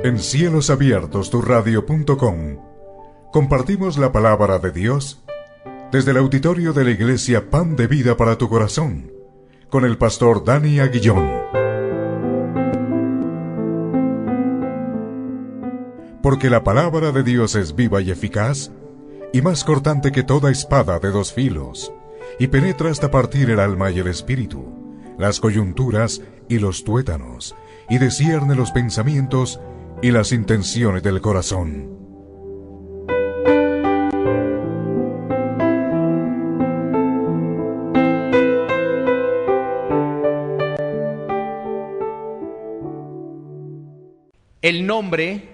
En Cielos Abiertos, turradio.com, compartimos la palabra de Dios desde el auditorio de la Iglesia Pan de Vida para tu Corazón, con el pastor Dani Aguillón. Porque la palabra de Dios es viva y eficaz, y más cortante que toda espada de dos filos, y penetra hasta partir el alma y el espíritu, las coyunturas y los tuétanos, y discierne los pensamientos y las intenciones del corazón. El nombre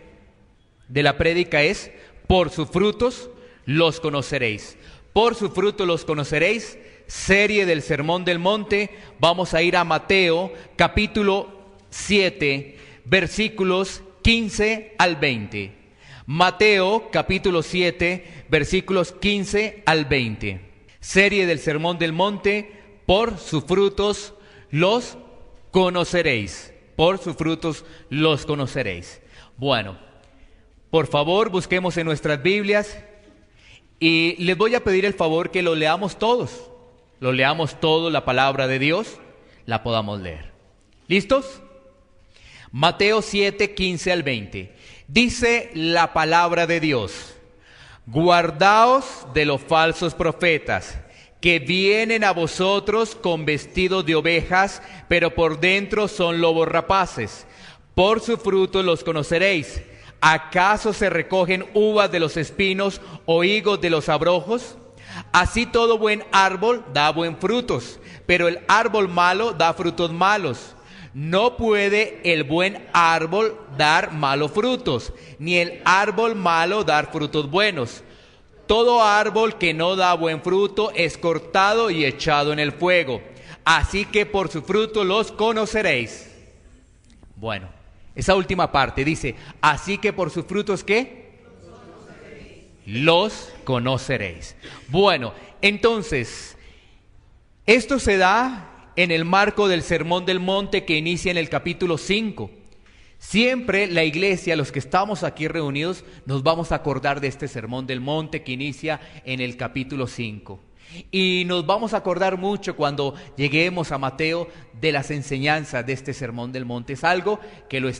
de la prédica es Por sus frutos los conoceréis. Por su fruto los conoceréis, serie del Sermón del Monte. Vamos a ir a Mateo capítulo 7, versículos 15 al 20. Mateo capítulo 7, versículos 15 al 20. Serie del Sermón del Monte, por sus frutos los conoceréis. Por sus frutos los conoceréis. Bueno, por favor busquemos en nuestras Biblias y les voy a pedir el favor que lo leamos todos. Lo leamos todo, la palabra de Dios, la podamos leer. ¿Listos? Mateo 7, 15 al 20. Dice la palabra de Dios: guardaos de los falsos profetas, que vienen a vosotros con vestidos de ovejas, pero por dentro son lobos rapaces. Por su fruto los conoceréis. ¿Acaso se recogen uvas de los espinos o higos de los abrojos? Así todo buen árbol da buen frutos, pero el árbol malo da frutos malos. No puede el buen árbol dar malos frutos, ni el árbol malo dar frutos buenos. Todo árbol que no da buen fruto es cortado y echado en el fuego. Así que por su fruto los conoceréis. Bueno, esa última parte dice, así que por sus frutos, ¿qué? Los conoceréis. Bueno, entonces, esto se da en el marco del Sermón del Monte que inicia en el capítulo 5. Siempre la iglesia, los que estamos aquí reunidos, nos vamos a acordar de este Sermón del Monte que inicia en el capítulo 5. Y nos vamos a acordar mucho cuando lleguemos a Mateo de las enseñanzas de este Sermón del Monte. Es algo que lo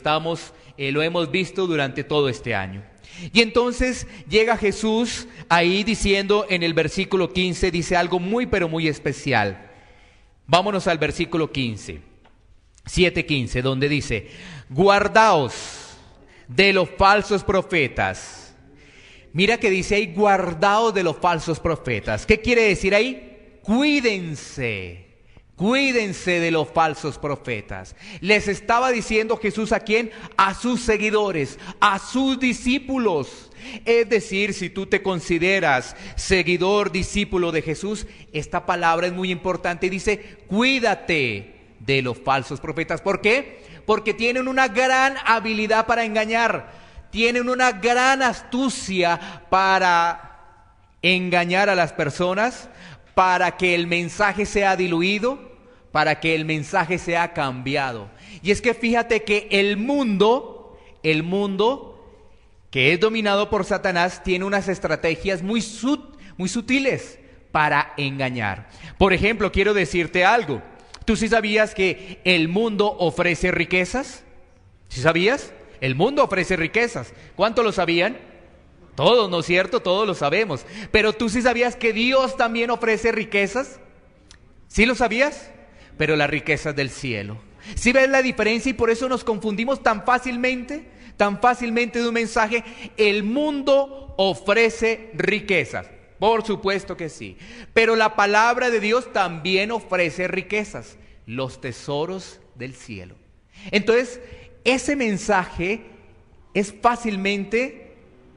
hemos visto durante todo este año. Y entonces llega Jesús ahí diciendo en el versículo 15, dice algo muy pero muy especial. Vámonos al versículo 15, 7:15, donde dice: guardaos de los falsos profetas. Mira que dice ahí, guardaos de los falsos profetas. ¿Qué quiere decir ahí? Cuídense de los falsos profetas. Les estaba diciendo Jesús ¿a quién? A sus seguidores, a sus discípulos. Es decir, si tú te consideras seguidor, discípulo de Jesús, esta palabra es muy importante. Dice, cuídate de los falsos profetas. ¿Por qué? Porque tienen una gran habilidad para engañar. Tienen una gran astucia para engañar a las personas, para que el mensaje sea diluido, para que el mensaje sea cambiado. Y es que fíjate que el mundo que es dominado por Satanás tiene unas estrategias muy sutiles para engañar. Por ejemplo, quiero decirte algo. ¿Tú sí sabías que el mundo ofrece riquezas? ¿Sí sabías? El mundo ofrece riquezas. ¿Cuánto lo sabían? Todos, ¿no es cierto? Todos lo sabemos. Pero ¿tú sí sabías que Dios también ofrece riquezas? ¿Sí lo sabías? Pero las riquezas del cielo. ¿Sí ves la diferencia? Y por eso nos confundimos tan fácilmente de un mensaje. El mundo ofrece riquezas. Por supuesto que sí. Pero la palabra de Dios también ofrece riquezas. Los tesoros del cielo. Entonces, ese mensaje es fácilmente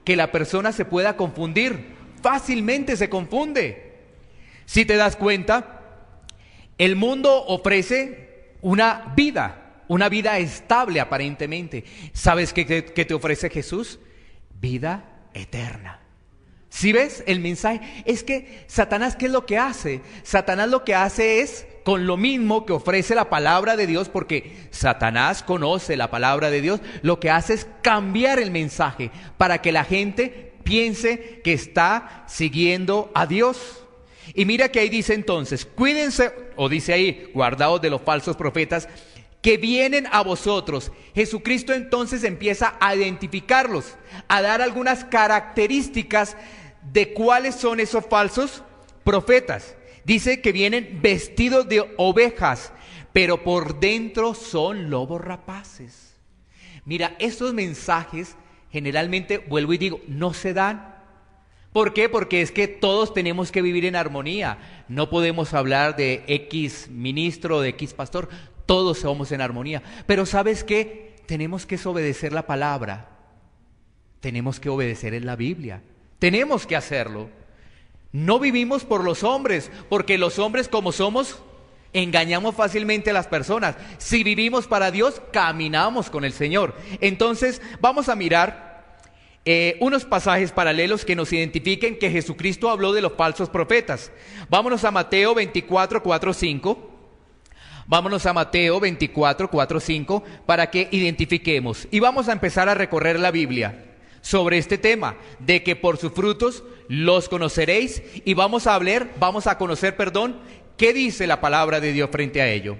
que la persona se pueda confundir. Fácilmente se confunde. Si te das cuenta, el mundo ofrece una vida estable aparentemente. ¿Sabes qué te ofrece Jesús? Vida eterna. ¿Sí ves el mensaje? Es que Satanás, ¿qué es lo que hace? Satanás lo que hace es con lo mismo que ofrece la palabra de Dios, porque Satanás conoce la palabra de Dios, lo que hace es cambiar el mensaje para que la gente piense que está siguiendo a Dios. Y mira que ahí dice entonces, cuídense, o dice ahí, guardaos de los falsos profetas que vienen a vosotros. Jesucristo entonces empieza a identificarlos, a dar algunas características de cuáles son esos falsos profetas. Dice que vienen vestidos de ovejas, pero por dentro son lobos rapaces. Mira, estos mensajes generalmente, vuelvo y digo, no se dan. ¿Por qué? Porque es que todos tenemos que vivir en armonía. No podemos hablar de X ministro, de X pastor. Todos somos en armonía. Pero ¿sabes qué? Tenemos que obedecer la palabra. Tenemos que obedecer en la Biblia. Tenemos que hacerlo. No vivimos por los hombres, porque los hombres como somos, engañamos fácilmente a las personas. Si vivimos para Dios, caminamos con el Señor. Entonces, vamos a mirar unos pasajes paralelos que nos identifiquen que Jesucristo habló de los falsos profetas. Vámonos a Mateo 24, 4, 5. Vámonos a Mateo 24, 4, 5 para que identifiquemos. Y vamos a empezar a recorrer la Biblia sobre este tema de que por sus frutos los conoceréis, y vamos a conocer, qué dice la palabra de Dios frente a ello.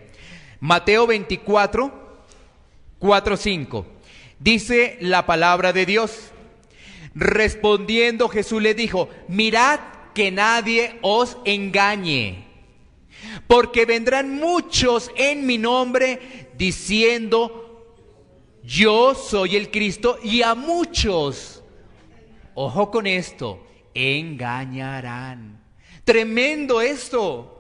Mateo 24, 4, 5. Dice la palabra de Dios: respondiendo Jesús les dijo, mirad que nadie os engañe, porque vendrán muchos en mi nombre diciendo, yo soy el Cristo, y a muchos, ojo con esto, engañarán. Tremendo esto.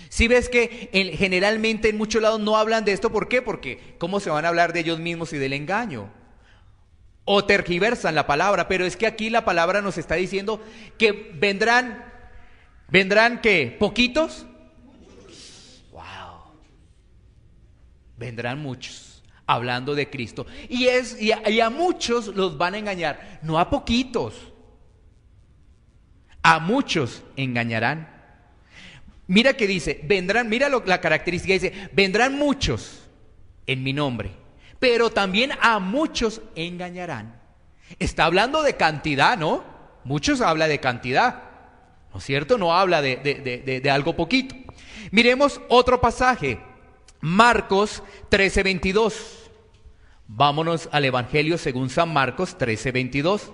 Si ves que generalmente en muchos lados no hablan de esto, ¿por qué? Porque ¿cómo se van a hablar de ellos mismos y del engaño? O tergiversan la palabra, pero es que aquí la palabra nos está diciendo que vendrán ¿qué? ¿Poquitos? Wow. Vendrán muchos, hablando de Cristo. Y a muchos los van a engañar, no a poquitos. A muchos engañarán. Mira que dice, vendrán, mira la característica, dice, vendrán muchos en mi nombre, pero también a muchos engañarán. Está hablando de cantidad, ¿no? Muchos habla de cantidad, ¿no es cierto? No habla de algo poquito. Miremos otro pasaje, Marcos 13, 22. Vámonos al Evangelio según San Marcos 13, 22.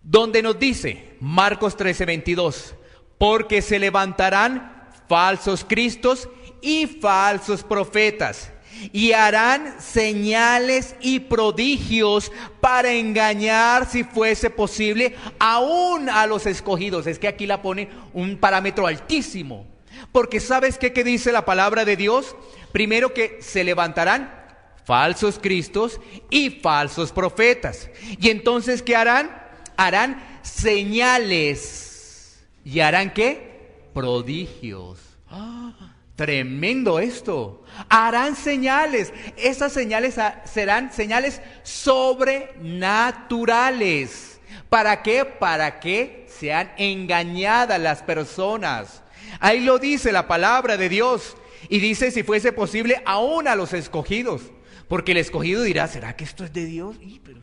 Donde nos dice, Marcos 13, 22, porque se levantarán falsos cristos y falsos profetas, y harán señales y prodigios para engañar, si fuese posible, aún a los escogidos. Es que aquí la pone un parámetro altísimo, porque ¿sabes qué dice la palabra de Dios? Primero, que se levantarán falsos cristos y falsos profetas. Y entonces, ¿qué harán? Harán señales. ¿Y harán qué? Prodigios. Tremendo esto. Harán señales. Esas señales serán señales sobrenaturales. ¿Para qué? Para que sean engañadas las personas. Ahí lo dice la palabra de Dios. Y dice, si fuese posible, aún a los escogidos. Porque el escogido dirá, ¿será que esto es de Dios? Pero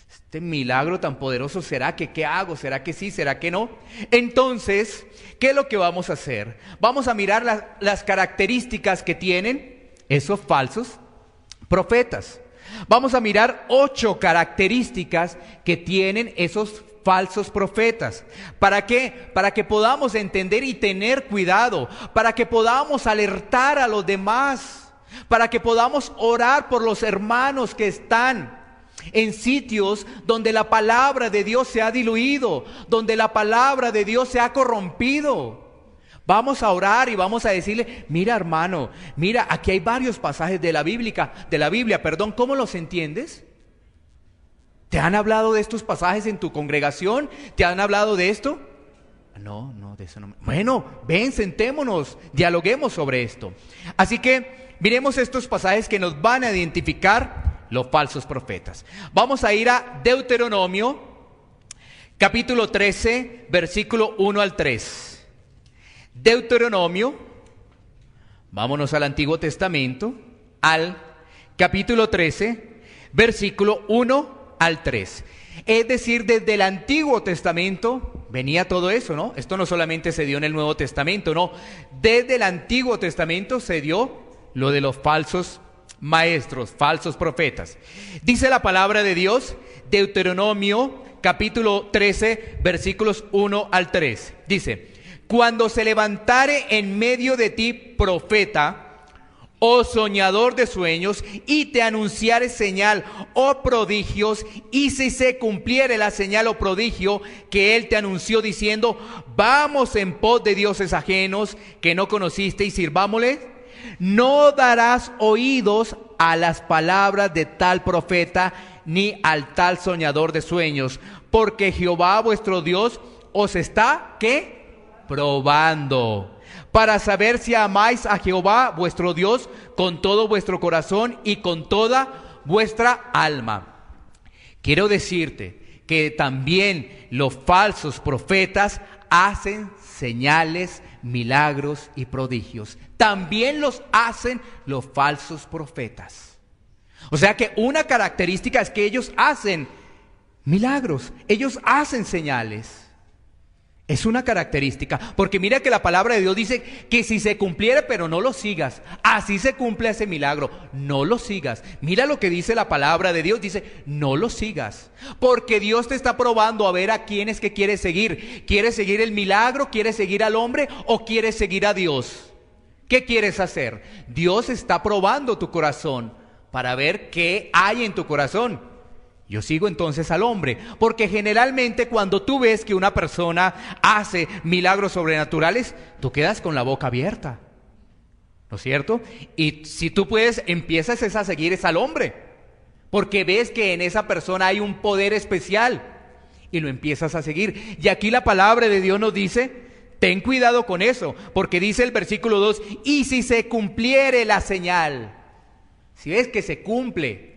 este milagro tan poderoso, ¿será que qué hago? ¿Será que sí? ¿Será que no? Entonces, ¿qué es lo que vamos a hacer? Vamos a mirar las características que tienen esos falsos profetas. Vamos a mirar 8 características que tienen esos falsos profetas. ¿Para qué? Para que podamos entender y tener cuidado, para que podamos alertar a los demás, para que podamos orar por los hermanos que están en sitios donde la palabra de Dios se ha diluido, donde la palabra de Dios se ha corrompido. Vamos a orar y vamos a decirle, mira hermano, mira, aquí hay varios pasajes de la Biblia, ¿cómo los entiendes? ¿Te han hablado de estos pasajes en tu congregación? ¿Te han hablado de esto? No, de eso no. Bueno, ven, sentémonos, dialoguemos sobre esto. Así que miremos estos pasajes que nos van a identificar los falsos profetas. Vamos a ir a Deuteronomio, capítulo 13, versículo 1 al 3. Deuteronomio Vámonos al Antiguo Testamento, al capítulo 13, versículo 1 al 3. Es decir, desde el Antiguo Testamento venía todo eso, ¿no? Esto no solamente se dio en el Nuevo Testamento, no. Desde el Antiguo Testamento se dio lo de los falsos maestros, falsos profetas. Dice la palabra de Dios, Deuteronomio capítulo 13, versículos 1 al 3. Dice: cuando se levantare en medio de ti profeta o soñador de sueños, y te anunciare señal o prodigios, y si se cumpliere la señal o prodigio que él te anunció diciendo: vamos en pos de dioses ajenos que no conociste y sirvámosles, no darás oídos a las palabras de tal profeta ni al tal soñador de sueños, porque Jehová vuestro Dios os está, ¿qué? Probando, para saber si amáis a Jehová vuestro Dios con todo vuestro corazón y con toda vuestra alma. Quiero decirte que también los falsos profetas hacen señales, milagros y prodigios. También los hacen los falsos profetas. O sea que una característica es que ellos hacen milagros, ellos hacen señales. Es una característica, porque mira que la palabra de Dios dice que si se cumpliera, pero no lo sigas. Así se cumple ese milagro, no lo sigas. Mira lo que dice la palabra de Dios, dice: no lo sigas, porque Dios te está probando a ver a quién es que quieres seguir. ¿Quieres seguir el milagro? ¿Quieres seguir al hombre? ¿O quieres seguir a Dios? ¿Qué quieres hacer? Dios está probando tu corazón para ver qué hay en tu corazón. Yo sigo entonces al hombre, porque generalmente cuando tú ves que una persona hace milagros sobrenaturales, tú quedas con la boca abierta, ¿no es cierto? Y si tú puedes, empiezas a seguir al hombre, porque ves que en esa persona hay un poder especial y lo empiezas a seguir. Y aquí la palabra de Dios nos dice: ten cuidado con eso, porque dice el versículo 2: y si se cumpliere la señal, si ves que se cumple,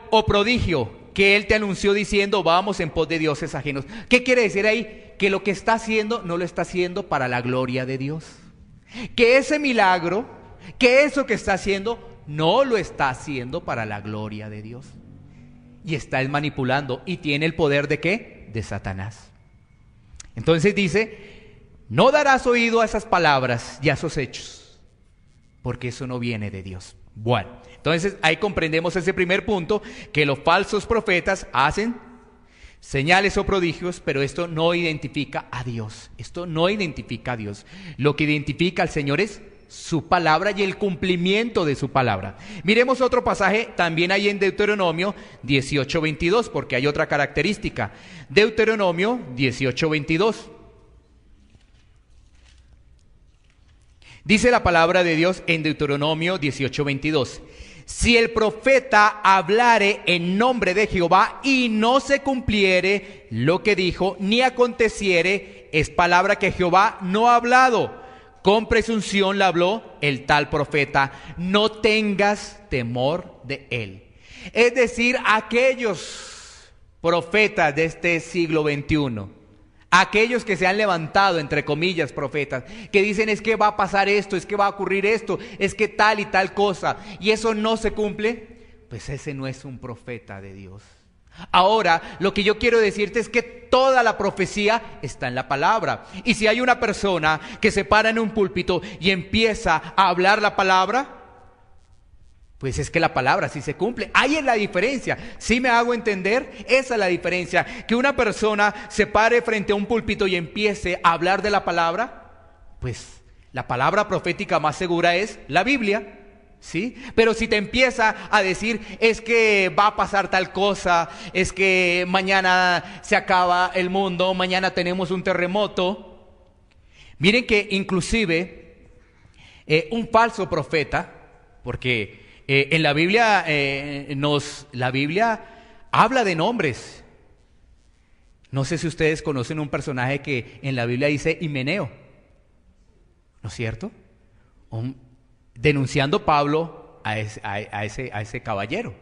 o prodigio que él te anunció diciendo: vamos en pos de dioses ajenos. ¿Qué quiere decir ahí? Que lo que está haciendo no lo está haciendo para la gloria de Dios. Que ese milagro, que eso que está haciendo, no lo está haciendo para la gloria de Dios. Y está manipulando, y tiene el poder ¿de qué? De Satanás. Entonces dice: no darás oído a esas palabras y a esos hechos, porque eso no viene de Dios. Bueno, entonces ahí comprendemos ese primer punto, que los falsos profetas hacen señales o prodigios, pero esto no identifica a Dios. Esto no identifica a Dios. Lo que identifica al Señor es su palabra y el cumplimiento de su palabra. Miremos otro pasaje también ahí en Deuteronomio 18:22, porque hay otra característica. Deuteronomio 18:22. Dice la palabra de Dios en Deuteronomio 18:22: si el profeta hablare en nombre de Jehová y no se cumpliere lo que dijo, ni aconteciere, es palabra que Jehová no ha hablado, con presunción la habló el tal profeta, no tengas temor de él. Es decir, aquellos profetas de este siglo XXI, aquellos que se han levantado, entre comillas, profetas, que dicen: es que va a pasar esto, es que va a ocurrir esto, es que tal y tal cosa, y eso no se cumple, pues ese no es un profeta de Dios. Ahora, lo que yo quiero decirte es que toda la profecía está en la palabra. Y si hay una persona que se para en un púlpito y empieza a hablar la palabra, pues es que la palabra sí se cumple. Ahí es la diferencia. ¿Sí me hago entender? Esa es la diferencia. Que una persona se pare frente a un púlpito y empiece a hablar de la palabra, pues la palabra profética más segura es la Biblia, ¿sí? Pero si te empieza a decir: es que va a pasar tal cosa, es que mañana se acaba el mundo, mañana tenemos un terremoto. Miren que inclusive un falso profeta, porque en la Biblia la Biblia habla de nombres. No sé si ustedes conocen un personaje que en la Biblia dice Himeneo, ¿no es cierto? Denunciando Pablo a ese caballero,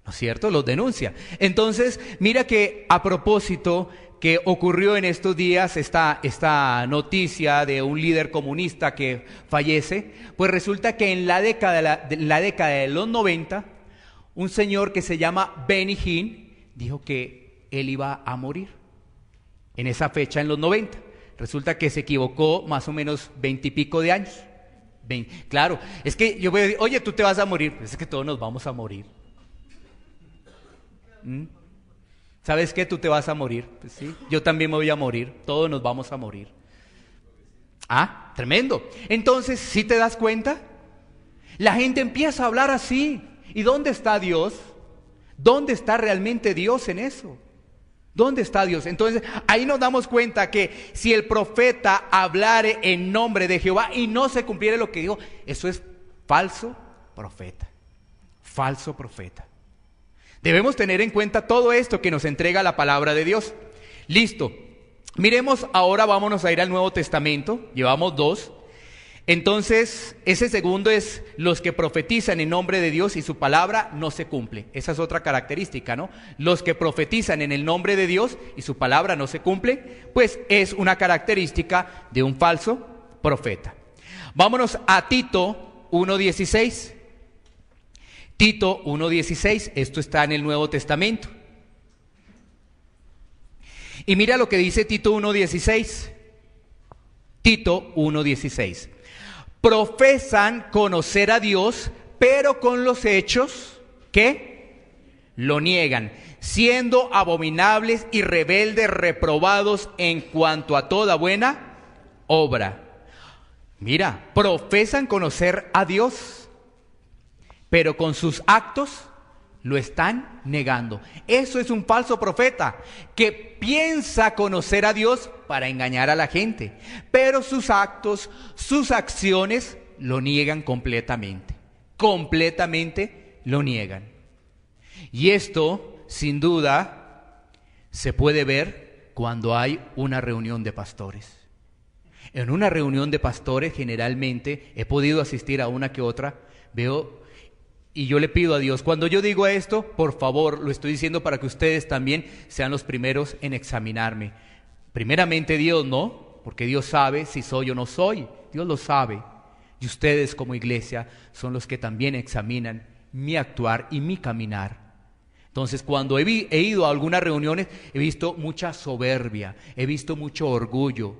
¿no es cierto? Los denuncia. Entonces, mira que a propósito que ocurrió en estos días esta noticia de un líder comunista que fallece, pues resulta que en la década de los 90, un señor que se llama Benny Hinn dijo que él iba a morir en esa fecha, en los 90. Resulta que se equivocó más o menos 20 y pico de años. Claro, es que yo voy a decir, oye, tú te vas a morir. Pues es que todos nos vamos a morir. ¿Sabes qué? Tú te vas a morir. Pues sí, yo también me voy a morir. Todos nos vamos a morir. Ah, tremendo. Entonces, ¿sí te das cuenta? La gente empieza a hablar así. ¿Y dónde está Dios? ¿Dónde está realmente Dios en eso? ¿Dónde está Dios? Entonces, ahí nos damos cuenta que si el profeta hablare en nombre de Jehová y no se cumpliere lo que dijo, eso es falso profeta. Falso profeta. Debemos tener en cuenta todo esto que nos entrega la palabra de Dios. Listo. Miremos ahora, vámonos a ir al Nuevo Testamento. Llevamos 2. Entonces, ese segundo es los que profetizan en nombre de Dios y su palabra no se cumple. Esa es otra característica, ¿no? Los que profetizan en el nombre de Dios y su palabra no se cumple, pues es una característica de un falso profeta. Vámonos a Tito 1:16. Tito 1:16, esto está en el Nuevo Testamento. Y mira lo que dice Tito 1:16. Tito 1:16. Profesan conocer a Dios, pero con los hechos, ¿qué? Lo niegan, siendo abominables y rebeldes, reprobados en cuanto a toda buena obra. Mira, profesan conocer a Dios, pero con sus actos lo están negando. Eso es un falso profeta que piensa conocer a Dios para engañar a la gente, pero sus actos, sus acciones lo niegan completamente. Completamente lo niegan. Y esto, sin duda, se puede ver cuando hay una reunión de pastores. En una reunión de pastores, generalmente, he podido asistir a una que otra, veo. Y yo le pido a Dios, cuando yo digo esto, por favor, lo estoy diciendo para que ustedes también sean los primeros en examinarme. Primeramente Dios, ¿no? Porque Dios sabe si soy o no soy. Dios lo sabe. Y ustedes como iglesia son los que también examinan mi actuar y mi caminar. Entonces, cuando he ido a algunas reuniones, he visto mucha soberbia, he visto mucho orgullo,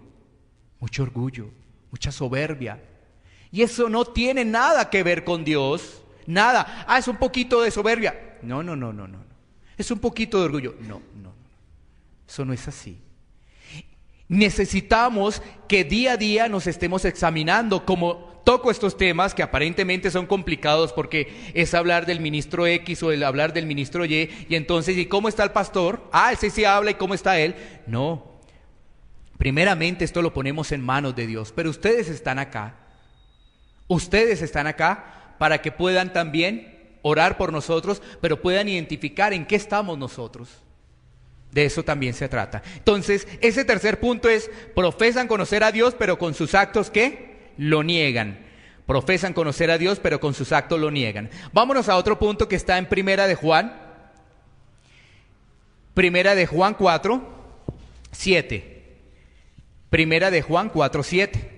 mucha soberbia. Y eso no tiene nada que ver con Dios. Nada. Es un poquito de soberbia. No. Es un poquito de orgullo. No. Eso no es así. Necesitamos que día a día nos estemos examinando. Como toco estos temas que aparentemente son complicados porque es hablar del ministro X o el hablar del ministro Y, y entonces, ¿y cómo está el pastor? Ese sí habla, ¿y cómo está él? No. Primeramente esto lo ponemos en manos de Dios, pero ustedes están acá. Para que puedan también orar por nosotros, pero puedan identificar en qué estamos nosotros. De eso también se trata. Entonces, ese tercer punto es, profesan conocer a Dios, pero con sus actos, ¿qué? Lo niegan. Profesan conocer a Dios, pero con sus actos lo niegan. Vámonos a otro punto que está en Primera de Juan 4:7. Primera de Juan 4:7.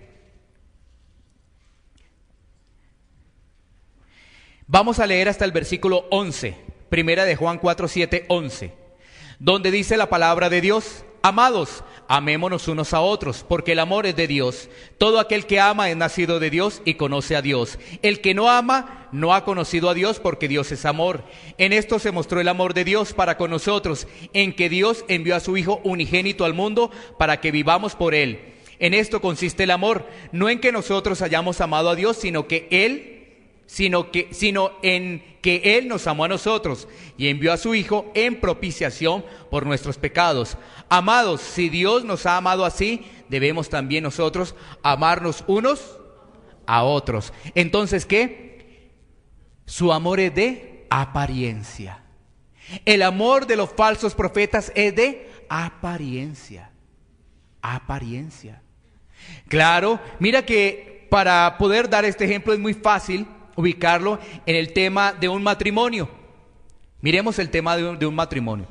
Vamos a leer hasta el versículo 11, Primera de Juan 4:7, 11, donde dice la palabra de Dios: amados, amémonos unos a otros, porque el amor es de Dios. Todo aquel que ama es nacido de Dios y conoce a Dios. El que no ama no ha conocido a Dios, porque Dios es amor. En esto se mostró el amor de Dios para con nosotros, en que Dios envió a su Hijo unigénito al mundo para que vivamos por Él. En esto consiste el amor, no en que nosotros hayamos amado a Dios, sino en que Él nos amó a nosotros y envió a su Hijo en propiciación por nuestros pecados. Amados, si Dios nos ha amado así, debemos también nosotros amarnos unos a otros. Entonces, ¿qué? Su amor es de apariencia. El amor de los falsos profetas es de apariencia. Claro, mira que para poder dar este ejemplo es muy fácil ubicarlo en el tema de un matrimonio. Miremos el tema de un matrimonio.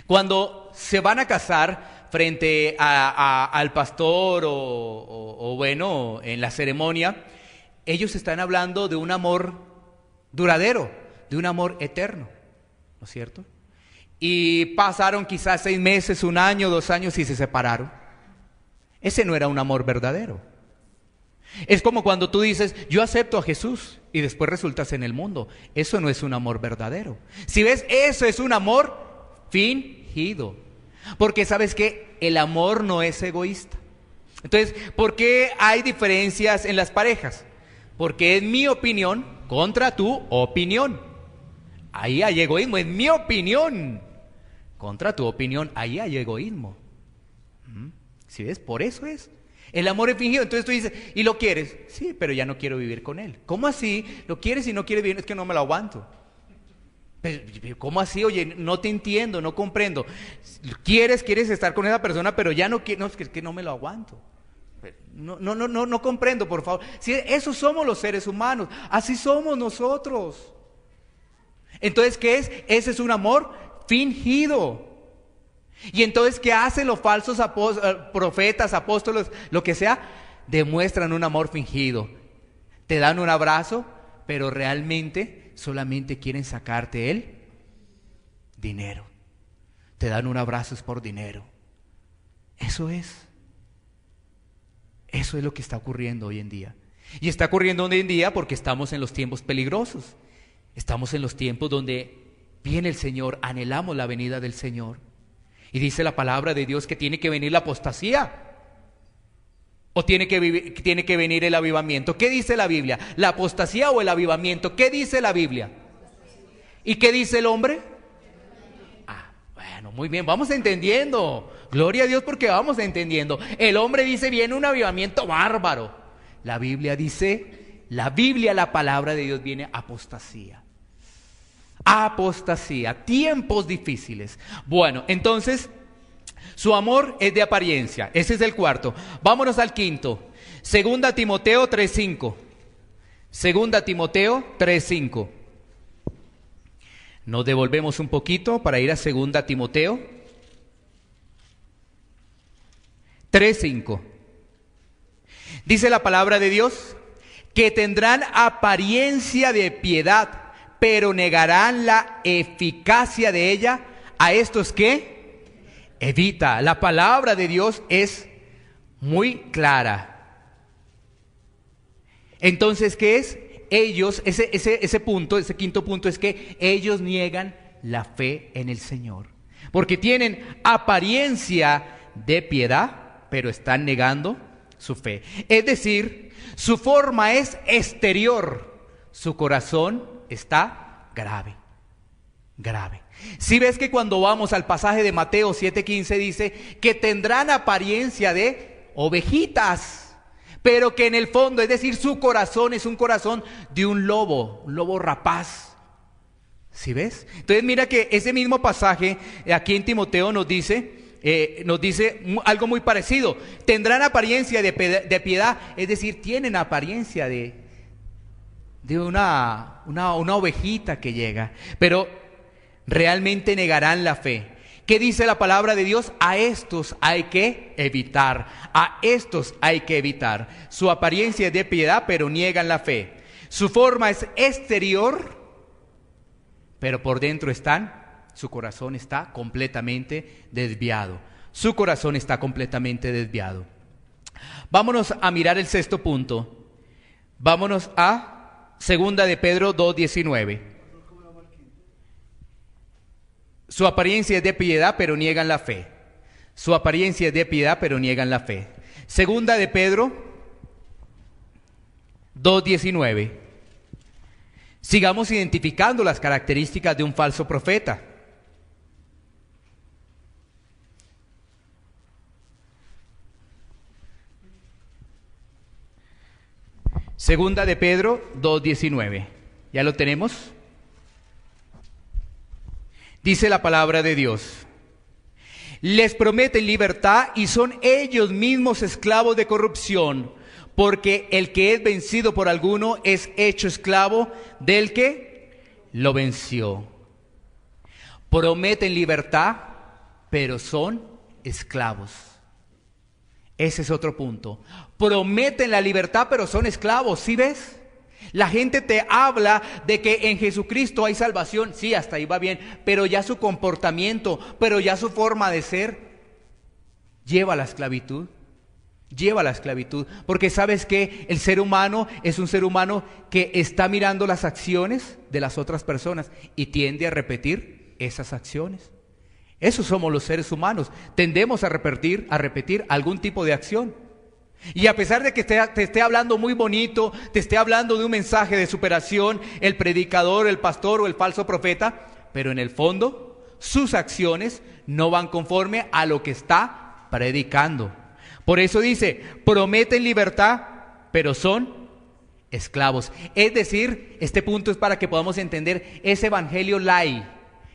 Cuando se van a casar frente al pastor o bueno, en la ceremonia, ellos están hablando de un amor duradero, de un amor eterno, ¿no es cierto? Y pasaron quizás 6 meses, 1 año, 2 años y se separaron. Ese no era un amor verdadero. Es como cuando tú dices, yo acepto a Jesús y después resultas en el mundo. Eso no es un amor verdadero. Si ves, eso es un amor fingido. Porque sabes que el amor no es egoísta. Entonces, ¿por qué hay diferencias en las parejas? Porque es mi opinión contra tu opinión. Ahí hay egoísmo, es mi opinión contra tu opinión, ahí hay egoísmo. ¿Sí ves? Por eso es. El amor es fingido. Entonces tú dices, ¿y lo quieres? Sí, pero ya no quiero vivir con él. ¿Cómo así? ¿Lo quieres y no quieres vivir? Es que no me lo aguanto. ¿Cómo así? Oye, no te entiendo, no comprendo. Quieres estar con esa persona, pero ya no quiero, no, es que no me lo aguanto. No comprendo, por favor. Si esos somos los seres humanos, así somos nosotros. Entonces, ¿qué es? Ese es un amor fingido. Y entonces, ¿qué hacen los falsos profetas, apóstoles, lo que sea? Demuestran un amor fingido. Te dan un abrazo, pero realmente solamente quieren sacarte el dinero. Te dan un abrazo es por dinero. Eso es lo que está ocurriendo hoy en día. Y está ocurriendo hoy en día porque estamos en los tiempos peligrosos. Estamos en los tiempos donde viene el Señor, anhelamos la venida del Señor. Y dice la palabra de Dios que tiene que venir la apostasía. ¿O tiene que venir el avivamiento? ¿Qué dice la Biblia? ¿La apostasía o el avivamiento? ¿Qué dice la Biblia? ¿Y qué dice el hombre? Bueno, muy bien, vamos entendiendo. Gloria a Dios porque vamos entendiendo. El hombre dice, viene un avivamiento bárbaro. La Biblia dice, la palabra de Dios viene apostasía. Apostasía, tiempos difíciles. Bueno, entonces, su amor es de apariencia. Ese es el cuarto. Vámonos al quinto. 2 Timoteo 3:5. 2 Timoteo 3:5. Nos devolvemos un poquito para ir a 2 Timoteo 3:5. Dice la palabra de Dios que tendrán apariencia de piedad, pero negarán la eficacia de ella. A estos que evita. La palabra de Dios es muy clara. Entonces, ¿qué es? Ellos, ese punto, ese quinto punto es que ellos niegan la fe en el Señor. Porque tienen apariencia de piedad, pero están negando su fe. Es decir, su forma es exterior, su corazón está grave. Si ves que cuando vamos al pasaje de Mateo 7:15 dice que tendrán apariencia de ovejitas, pero que en el fondo, es decir, su corazón es un corazón de un lobo rapaz. ¿Sí ves? Entonces mira que ese mismo pasaje aquí en Timoteo nos dice algo muy parecido. Tendrán apariencia de piedad, es decir, tienen apariencia de una ovejita que llega, pero realmente negarán la fe. ¿Qué dice la palabra de Dios? A estos hay que evitar. Su apariencia es de piedad, pero niegan la fe. Su forma es exterior, pero por dentro su corazón está completamente desviado. Vámonos a mirar el sexto punto. Vámonos a 2 de Pedro 2:19. Su apariencia es de piedad, pero niegan la fe. 2 de Pedro 2:19. Sigamos identificando las características de un falso profeta. Segunda de Pedro 2:19. ¿Ya lo tenemos? Dice la palabra de Dios: les prometen libertad y son ellos mismos esclavos de corrupción, porque el que es vencido por alguno es hecho esclavo del que lo venció. Prometen libertad, pero son esclavos. Ese es otro punto. Prometen la libertad, pero son esclavos. ¿Sí ves? La gente te habla de que en Jesucristo hay salvación. Sí, hasta ahí va bien. Pero ya su comportamiento, pero ya su forma de ser lleva a la esclavitud. Lleva a la esclavitud. Porque sabes que el ser humano es un ser humano que está mirando las acciones de las otras personas y tiende a repetir esas acciones. Esos somos los seres humanos. Tendemos a repetir algún tipo de acción. Y a pesar de que te esté hablando muy bonito, te esté hablando de un mensaje de superación, el predicador, el pastor o el falso profeta, pero en el fondo sus acciones no van conforme a lo que está predicando. Por eso dice, prometen libertad, pero son esclavos. Es decir, este punto es para que podamos entender ese evangelio light.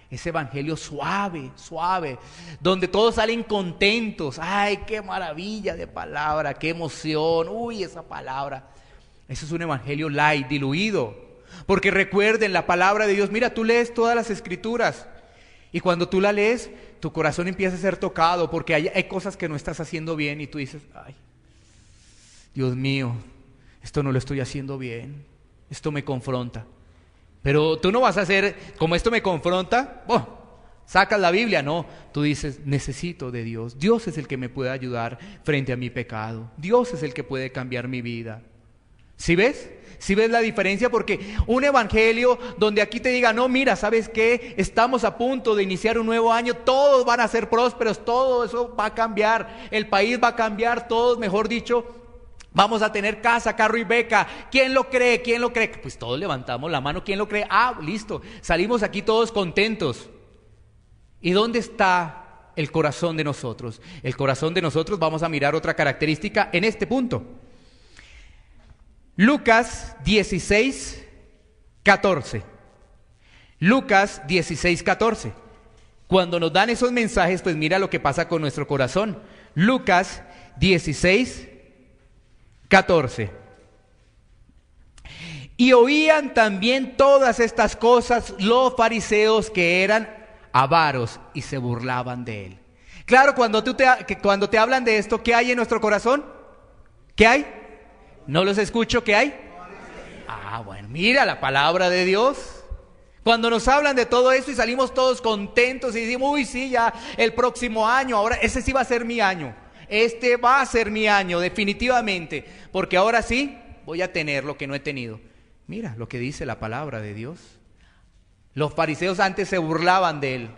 Ese evangelio suave, donde todos salen contentos. ¡Ay, qué maravilla de palabra! ¡Qué emoción! ¡Uy, esa palabra! Eso es un evangelio light, diluido. Porque recuerden, la palabra de Dios, mira, tú lees todas las escrituras. Y cuando tú la lees, tu corazón empieza a ser tocado. Porque hay cosas que no estás haciendo bien y tú dices, ¡ay, Dios mío! Esto no lo estoy haciendo bien. Esto me confronta. Pero tú no vas a hacer, como esto me confronta, sacas la Biblia, no. Tú dices, necesito de Dios. Dios es el que me puede ayudar frente a mi pecado. Dios es el que puede cambiar mi vida. ¿Sí ves? ¿Sí ves la diferencia? Porque un evangelio donde aquí te diga, no, mira, ¿sabes qué? Estamos a punto de iniciar un nuevo año, todos van a ser prósperos, todo eso va a cambiar, el país va a cambiar, todos, mejor dicho, vamos a tener casa, carro y beca. ¿Quién lo cree? ¿Quién lo cree? Pues todos levantamos la mano. ¿Quién lo cree? Ah, listo. Salimos aquí todos contentos. ¿Y dónde está el corazón de nosotros? El corazón de nosotros, vamos a mirar otra característica en este punto. Lucas 16, 14. Lucas 16, 14. Cuando nos dan esos mensajes, pues mira lo que pasa con nuestro corazón. Lucas 16, 14. Y oían también todas estas cosas los fariseos, que eran avaros, y se burlaban de él. Claro, cuando te hablan de esto, ¿qué hay en nuestro corazón? ¿Qué hay? ¿No los escucho? ¿Qué hay? Ah, bueno, mira la palabra de Dios. Cuando nos hablan de todo esto y salimos todos contentos y decimos, uy, sí, ya el próximo año, ahora ese sí va a ser mi año. Este va a ser mi año, definitivamente, porque ahora sí voy a tener lo que no he tenido. Mira lo que dice la palabra de Dios. Los fariseos antes se burlaban de él,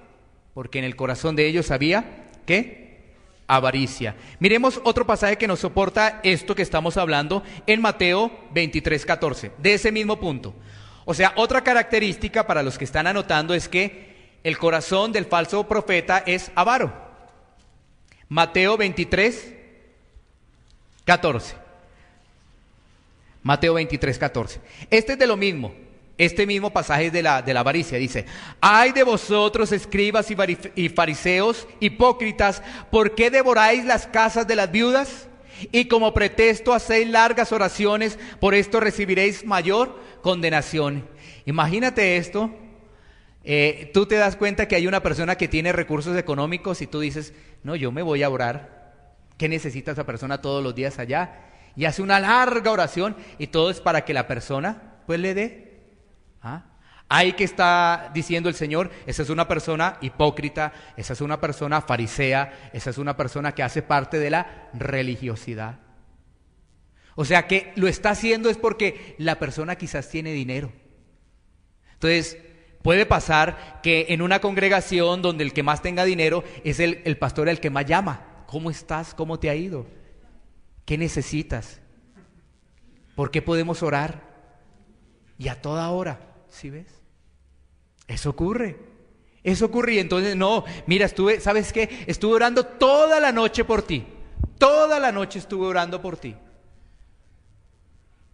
porque en el corazón de ellos había, ¿qué? Avaricia. Miremos otro pasaje que nos soporta esto que estamos hablando en Mateo 23, 14, de ese mismo punto. O sea, otra característica para los que están anotando es que el corazón del falso profeta es avaro. Mateo 23, 14. Mateo 23, 14. Este es de lo mismo. Este mismo pasaje es de la avaricia. Dice, ay de vosotros, escribas y fariseos, hipócritas, ¿por qué devoráis las casas de las viudas? Y como pretexto hacéis largas oraciones, por esto recibiréis mayor condenación. Imagínate esto. Tú te das cuenta que hay una persona que tiene recursos económicos y tú dices, no, yo me voy a orar. ¿Qué necesita esa persona todos los días allá? Y hace una larga oración y todo es para que la persona pues le dé. Ahí que está diciendo el Señor, esa es una persona hipócrita, esa es una persona farisea, esa es una persona que hace parte de la religiosidad. O sea que lo está haciendo es porque la persona quizás tiene dinero. Entonces, puede pasar que en una congregación donde el que más tenga dinero es el pastor el que más llama. ¿Cómo estás? ¿Cómo te ha ido? ¿Qué necesitas? ¿Por qué podemos orar? Y a toda hora, ¿sí ves? Eso ocurre. Eso ocurre y entonces no, mira, ¿sabes qué? Estuve orando toda la noche por ti. Toda la noche estuve orando por ti.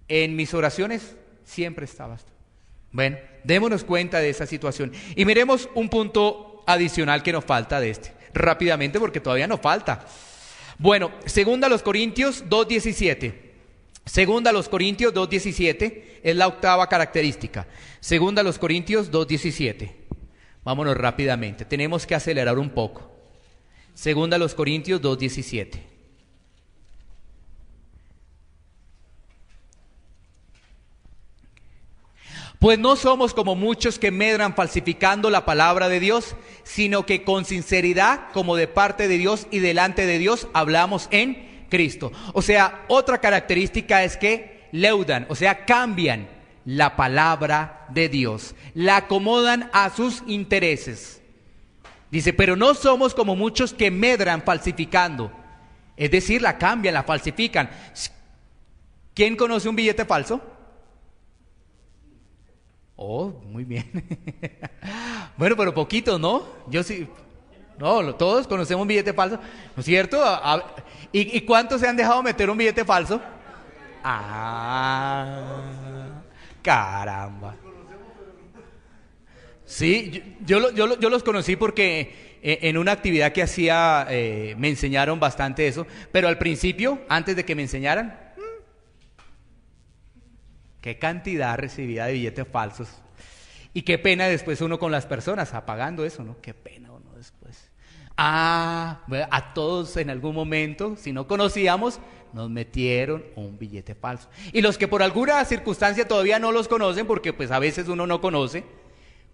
En mis oraciones siempre estabas tú. Bueno, démonos cuenta de esa situación. Y miremos un punto adicional que nos falta de rápidamente, porque todavía nos falta. Bueno, segunda a los Corintios 2:17. Segunda a los Corintios 2:17 es la octava característica. Segunda a los Corintios 2:17. Vámonos rápidamente, tenemos que acelerar un poco. Segunda a los Corintios 2:17. Pues no somos como muchos que medran falsificando la palabra de Dios, sino que con sinceridad, como de parte de Dios y delante de Dios, hablamos en Cristo. O sea, otra característica es que leudan, o sea, cambian la palabra de Dios, la acomodan a sus intereses. Dice, pero no somos como muchos que medran falsificando, es decir, la cambian, la falsifican. ¿Quién conoce un billete falso? Oh, muy bien. Bueno, pero poquito, ¿no? Yo sí. No, todos conocemos un billete falso, ¿no es cierto? ¿Y cuántos se han dejado meter un billete falso? Ah, caramba. Sí, yo los conocí porque en una actividad que hacía me enseñaron bastante eso, pero al principio, antes de que me enseñaran, qué cantidad recibía de billetes falsos. Y qué pena después uno con las personas apagando eso, ¿no? Qué pena uno después. A todos en algún momento, si no conocíamos, nos metieron un billete falso. Y los que por alguna circunstancia todavía no los conocen, porque pues a veces uno no conoce,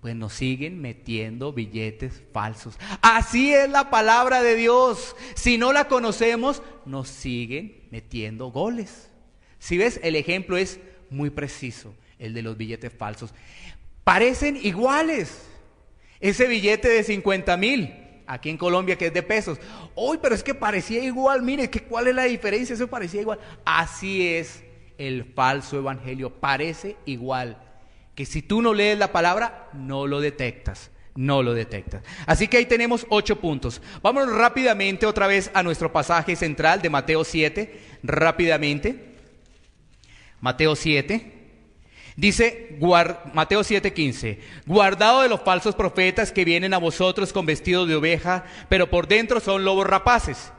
pues nos siguen metiendo billetes falsos. Así es la palabra de Dios. Si no la conocemos, nos siguen metiendo goles. Si ves, el ejemplo es muy preciso, el de los billetes falsos. Parecen iguales. Ese billete de 50,000, aquí en Colombia, que es de pesos. Uy, pero es que parecía igual, mire, ¿cuál es la diferencia? Eso parecía igual. Así es el falso evangelio, parece igual. Que si tú no lees la palabra, no lo detectas. No lo detectas. Así que ahí tenemos 8 puntos. Vámonos rápidamente otra vez a nuestro pasaje central de Mateo 7. Rápidamente. Mateo 7. Dice, Mateo 7:15, guardado de los falsos profetas que vienen a vosotros con vestido de oveja, pero por dentro son lobos rapaces.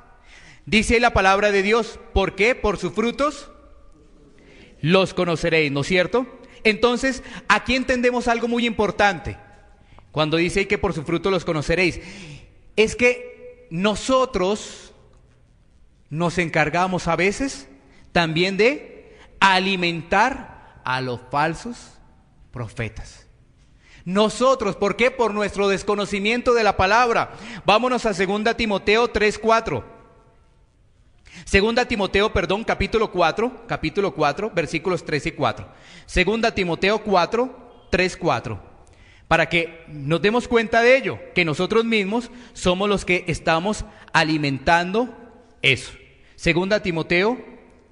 Dice ahí la palabra de Dios, ¿por qué? Por sus frutos los conoceréis, ¿no es cierto? Entonces, aquí entendemos algo muy importante. Cuando dice que por su fruto los conoceréis, es que nosotros nos encargamos a veces también de alimentar a los falsos profetas. Nosotros, ¿por qué? Por nuestro desconocimiento de la palabra. Vámonos a 2 Timoteo 3:4. 2 Timoteo, capítulo 4, versículos 3 y 4. 2 Timoteo 4, 3, 4. Para que nos demos cuenta de ello, que nosotros mismos somos los que estamos alimentando eso. 2 Timoteo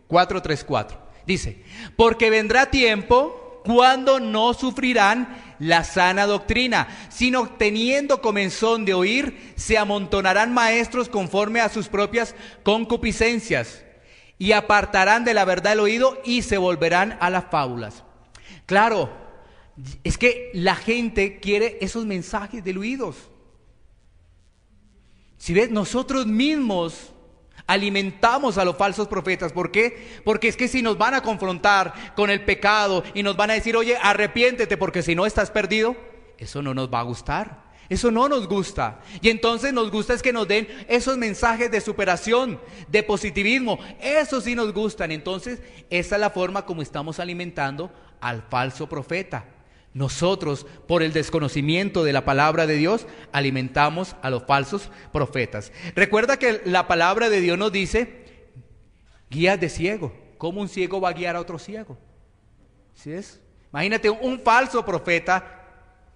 4, 3, 4. Dice, porque vendrá tiempo cuando no sufrirán la sana doctrina, sino teniendo comezón de oír, se amontonarán maestros conforme a sus propias concupiscencias, y apartarán de la verdad el oído y se volverán a las fábulas. Claro, es que la gente quiere esos mensajes diluidos. Si ves, nosotros mismos alimentamos a los falsos profetas. ¿Por qué? Porque es que si nos van a confrontar con el pecado y nos van a decir, oye, arrepiéntete porque si no estás perdido, eso no nos va a gustar. Eso no nos gusta. Y entonces nos gusta es que nos den esos mensajes de superación, de positivismo. Eso sí nos gustan. Entonces, esa es la forma como estamos alimentando al falso profeta. Nosotros, por el desconocimiento de la palabra de Dios, alimentamos a los falsos profetas. Recuerda que la palabra de Dios nos dice, guías de ciego. ¿Cómo un ciego va a guiar a otro ciego? ¿Sí es? Imagínate un falso profeta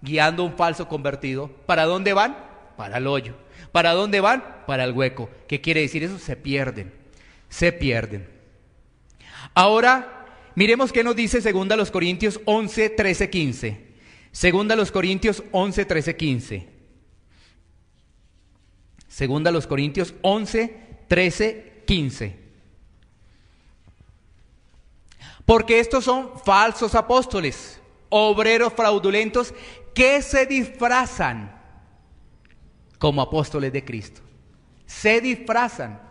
guiando a un falso convertido. ¿Para dónde van? Para el hoyo. ¿Para dónde van? Para el hueco. ¿Qué quiere decir eso? Se pierden. Se pierden. Ahora, miremos qué nos dice 2 Corintios 11, 13, 15. 2 Corintios 11, 13, 15. 2 Corintios 11, 13, 15. Porque estos son falsos apóstoles, obreros fraudulentos, que se disfrazan como apóstoles de Cristo. Se disfrazan.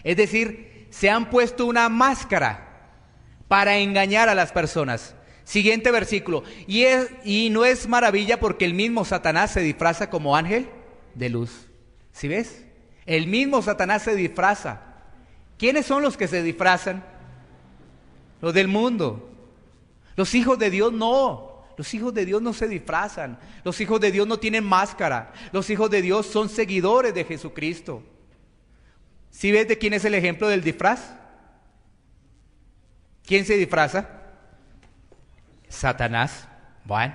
Es decir, se han puesto una máscara para engañar a las personas. Siguiente versículo. Y no es maravilla porque el mismo Satanás se disfraza como ángel de luz. ¿Sí ves? El mismo Satanás se disfraza. ¿Quiénes son los que se disfrazan? Los del mundo. Los hijos de Dios no. Los hijos de Dios no se disfrazan. Los hijos de Dios no tienen máscara. Los hijos de Dios son seguidores de Jesucristo. ¿Sí ves de quién es el ejemplo del disfraz? ¿Quién se disfraza? Satanás. Bueno.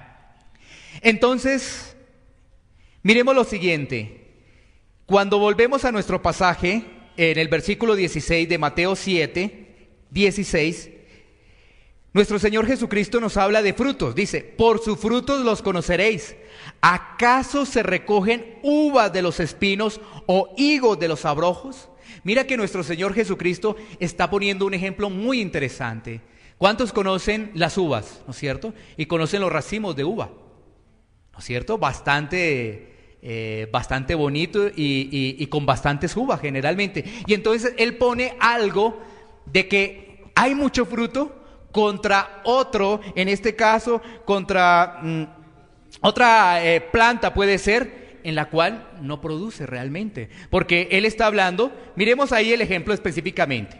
Entonces, miremos lo siguiente. Cuando volvemos a nuestro pasaje, en el versículo 16 de Mateo 7, 16, nuestro Señor Jesucristo nos habla de frutos. Dice, por sus frutos los conoceréis. ¿Acaso se recogen uvas de los espinos o higos de los abrojos? Mira que nuestro Señor Jesucristo está poniendo un ejemplo muy interesante. ¿Cuántos conocen las uvas, no es cierto? Y conocen los racimos de uva, ¿no es cierto? Bastante bonito y con bastantes uvas generalmente. Y entonces Él pone algo de que hay mucho fruto contra otro, en este caso contra otra planta puede ser, en la cual no produce realmente. Porque Él está hablando, miremos ahí el ejemplo específicamente.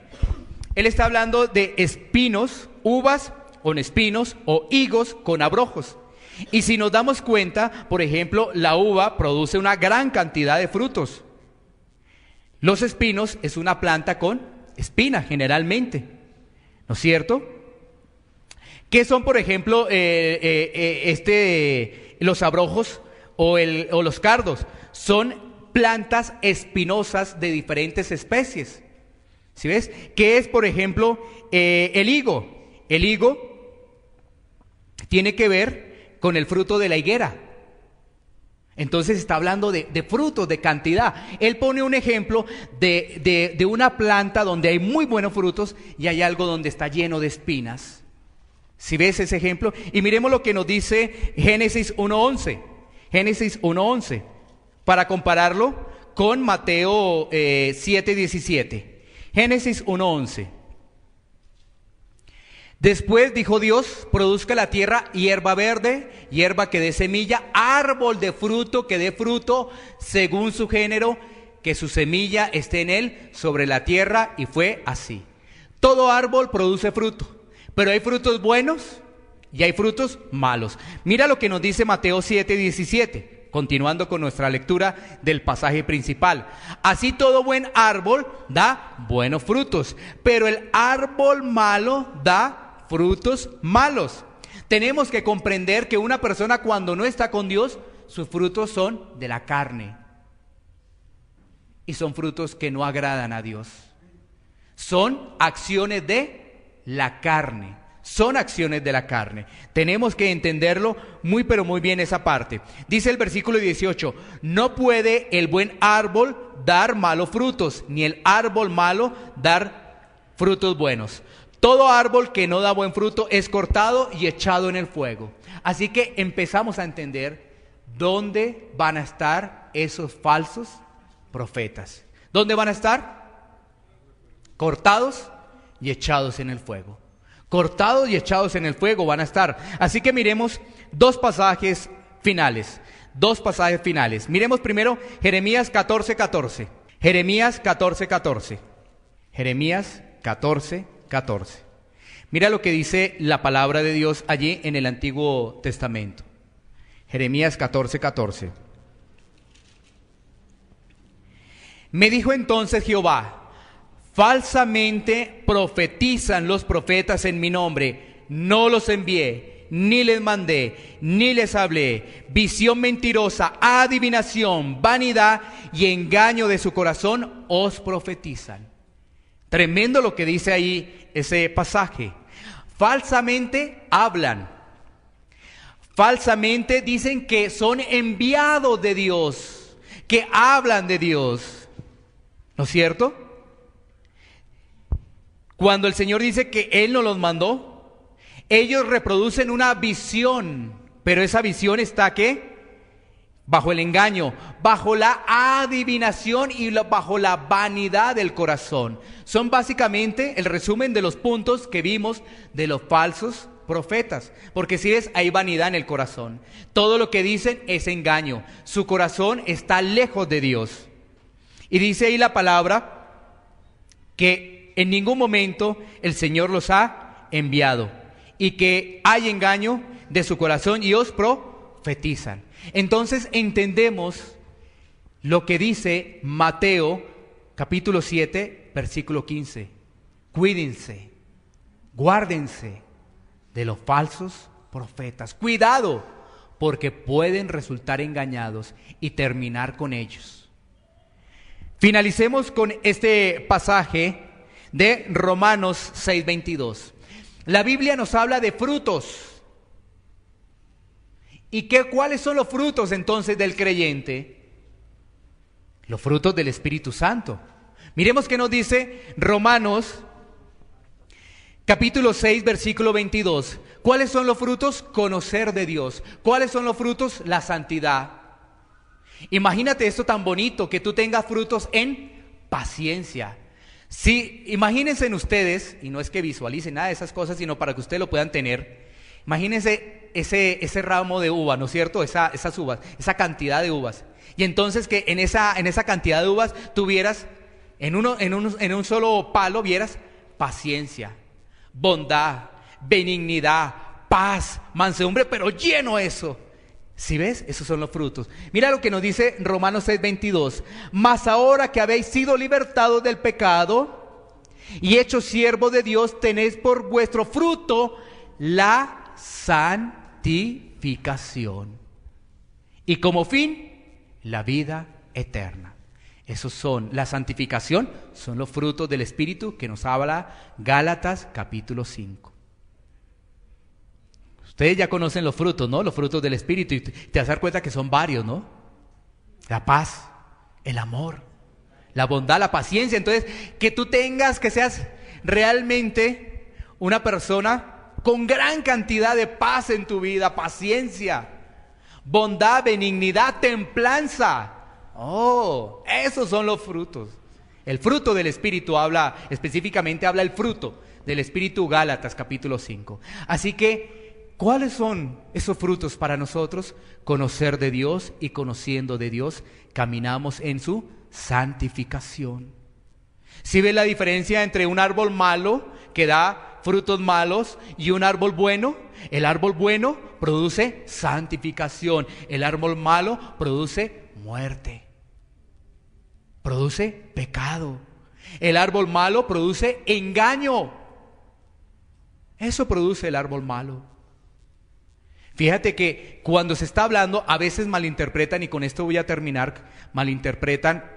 Él está hablando de espinos, uvas con espinos o higos con abrojos. Y si nos damos cuenta, por ejemplo, la uva produce una gran cantidad de frutos. Los espinos es una planta con espinas generalmente, ¿no es cierto? ¿Qué son, por ejemplo, los abrojos o los cardos? Son plantas espinosas de diferentes especies. ¿Sí ves? ¿Qué es, por ejemplo, el higo? El higo tiene que ver con el fruto de la higuera. Entonces está hablando de frutos, de cantidad. Él pone un ejemplo de una planta donde hay muy buenos frutos y hay algo donde está lleno de espinas. ¿Sí ves ese ejemplo? Y miremos lo que nos dice Génesis 1:11. Génesis 1:11. Para compararlo con Mateo 7:17. Génesis 1:11. Después dijo Dios, produzca la tierra hierba verde, hierba que dé semilla, árbol de fruto que dé fruto según su género, que su semilla esté en él sobre la tierra, y fue así. Todo árbol produce fruto, pero hay frutos buenos y hay frutos malos. Mira lo que nos dice Mateo 7:17. Continuando con nuestra lectura del pasaje principal. Así todo buen árbol da buenos frutos, pero el árbol malo da frutos malos. Tenemos que comprender que una persona cuando no está con Dios, sus frutos son de la carne. Y son frutos que no agradan a Dios. Son acciones de la carne. Son acciones de la carne. Tenemos que entenderlo muy pero muy bien esa parte. Dice el versículo 18, no puede el buen árbol dar malos frutos, ni el árbol malo dar frutos buenos. Todo árbol que no da buen fruto es cortado y echado en el fuego. Así que empezamos a entender dónde van a estar esos falsos profetas. ¿Dónde van a estar? Cortados y echados en el fuego. Cortados y echados en el fuego van a estar. Así que miremos dos pasajes finales. Miremos primero Jeremías 14:14. Jeremías 14:14. Jeremías 14:14. Mira lo que dice la palabra de Dios allí en el Antiguo Testamento. Jeremías 14:14. Me dijo entonces Jehová: falsamente profetizan los profetas en mi nombre, no los envié, ni les mandé, ni les hablé. Visión mentirosa, adivinación, vanidad y engaño de su corazón os profetizan. Tremendo lo que dice ahí ese pasaje. Falsamente hablan. Falsamente dicen que son enviados de Dios, que hablan de Dios. ¿No es cierto? Cuando el Señor dice que Él nos los mandó, ellos reproducen una visión, pero esa visión está ¿qué? Bajo el engaño, bajo la adivinación y bajo la vanidad del corazón. Son básicamente el resumen de los puntos que vimos de los falsos profetas. Porque si ves, hay vanidad en el corazón. Todo lo que dicen es engaño. Su corazón está lejos de Dios. Y dice ahí la palabra que en ningún momento el Señor los ha enviado. Y que hay engaño de su corazón y os profetizan. Entonces entendemos lo que dice Mateo capítulo 7, versículo 15. Cuídense, guárdense de los falsos profetas. Cuidado, porque pueden resultar engañados y terminar con ellos. Finalicemos con este pasaje de Romanos 6:22. La Biblia nos habla de frutos. ¿Y cuáles son los frutos entonces del creyente? Los frutos del Espíritu Santo. Miremos qué nos dice Romanos capítulo 6, versículo 22. ¿Cuáles son los frutos? Conocer de Dios. ¿Cuáles son los frutos? La santidad. Imagínate esto tan bonito, que tú tengas frutos en paciencia. Sí, imagínense en ustedes, y no es que visualicen nada de esas cosas, sino para que ustedes lo puedan tener. Imagínense ese ramo de uva, ¿no es cierto? Esas uvas, esa cantidad de uvas. Y entonces que en esa cantidad de uvas tuvieras, en un solo palo vieras paciencia, bondad, benignidad, paz, mansedumbre, pero lleno eso. ¿Sí ves? Esos son los frutos. Mira lo que nos dice Romanos 6:22. Mas ahora que habéis sido libertados del pecado y hechos siervos de Dios, tenéis por vuestro fruto la santificación. Y como fin, la vida eterna. Esos son, la santificación son los frutos del Espíritu que nos habla Gálatas capítulo 5. Ustedes ya conocen los frutos, ¿no? Los frutos del Espíritu, y te vas a dar cuenta que son varios, ¿no? La paz, el amor, la bondad, la paciencia. Entonces, que tú que seas realmente una persona con gran cantidad de paz en tu vida, paciencia, bondad, benignidad, templanza. Oh, esos son los frutos. El fruto del Espíritu específicamente habla el fruto del Espíritu, Gálatas capítulo 5. Así que, ¿cuáles son esos frutos para nosotros? Conocer de Dios, y conociendo de Dios, caminamos en su santificación. ¿Sí ves la diferencia entre un árbol malo que da frutos malos y un árbol bueno? El árbol bueno produce santificación. El árbol malo produce muerte. Produce pecado. El árbol malo produce engaño. Eso produce el árbol malo. Fíjate que cuando se está hablando, a veces malinterpretan, y con esto voy a terminar, malinterpretan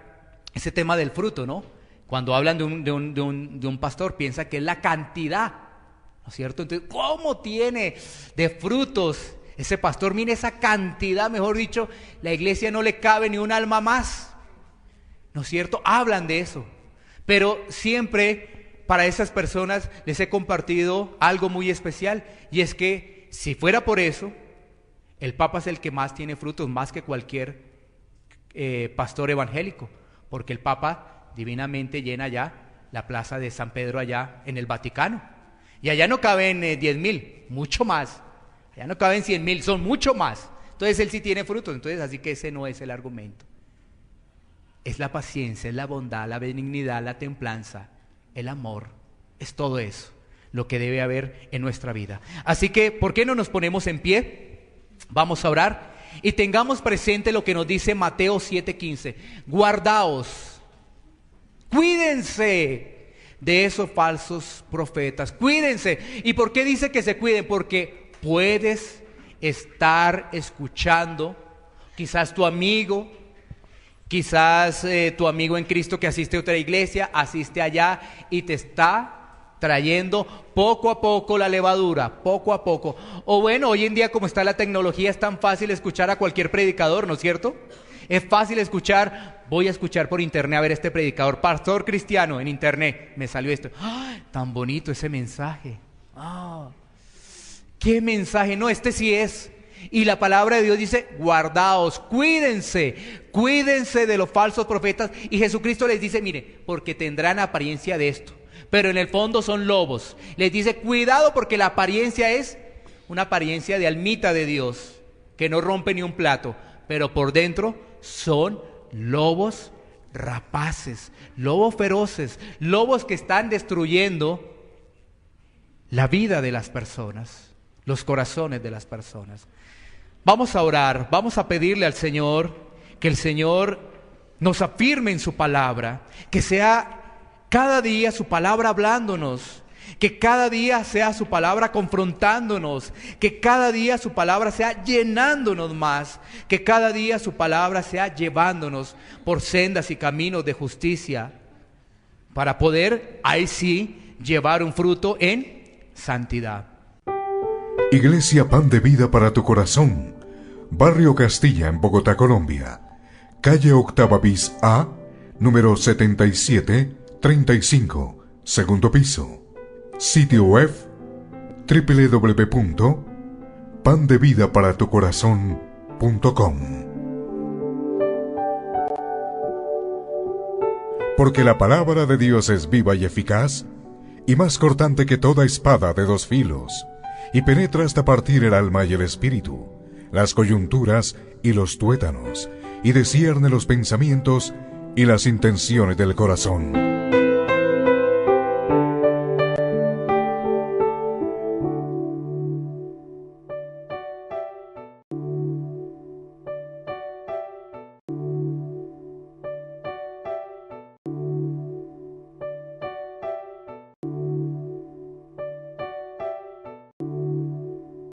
ese tema del fruto, ¿no? Cuando hablan de un pastor, piensa que es la cantidad, ¿no es cierto? Entonces, ¿cómo tiene de frutos ese pastor? Mire esa cantidad, mejor dicho, la iglesia no le cabe ni un alma más, ¿no es cierto? Hablan de eso, pero siempre para esas personas les he compartido algo muy especial, y es que si fuera por eso, el Papa es el que más tiene frutos, más que cualquier pastor evangélico, porque el Papa divinamente llena ya la plaza de San Pedro allá en el Vaticano, y allá no caben 10,000, mucho más. Allá no caben 100,000, son mucho más. Entonces él sí tiene frutos. Entonces, así que ese no es el argumento. Es la paciencia, es la bondad, la benignidad, la templanza, el amor. Es todo eso lo que debe haber en nuestra vida. Así que, ¿por qué no nos ponemos en pie? Vamos a orar y tengamos presente lo que nos dice Mateo 7:15. Guardaos, cuídense de esos falsos profetas, cuídense. ¿Y por qué dice que se cuiden? Porque puedes estar escuchando, quizás tu amigo en Cristo que asiste a otra iglesia, asiste allá y te está trayendo poco a poco la levadura, poco a poco. O bueno, hoy en día como está la tecnología, es tan fácil escuchar a cualquier predicador, ¿no es cierto? Es fácil escuchar, voy a escuchar por internet a ver este predicador, pastor cristiano en internet, me salió esto. ¡Ah, tan bonito ese mensaje! ¡Ah! ¿Qué mensaje? No, este sí es. Y la palabra de Dios dice, guardaos, cuídense de los falsos profetas. Y Jesucristo les dice, mire, porque tendrán apariencia de esto, pero en el fondo son lobos. Les dice, cuidado porque la apariencia es una apariencia de almita de Dios, que no rompe ni un plato, pero por dentro son lobos rapaces, lobos feroces, lobos que están destruyendo la vida de las personas, los corazones de las personas. Vamos a orar, vamos a pedirle al Señor que el Señor nos afirme en su palabra, que sea cada día su palabra hablándonos, que cada día sea su palabra confrontándonos, que cada día su palabra sea llenándonos más, que cada día su palabra sea llevándonos por sendas y caminos de justicia, para poder, ahí sí, llevar un fruto en santidad. Iglesia Pan de Vida para tu Corazón, Barrio Castilla, en Bogotá, Colombia. Calle Octava bis A, número 7735, segundo piso. Sitio web www.pandevidaparatucorazon.com. Porque la palabra de Dios es viva y eficaz, y más cortante que toda espada de dos filos, y penetra hasta partir el alma y el espíritu, las coyunturas y los tuétanos, y discierne los pensamientos y las intenciones del corazón.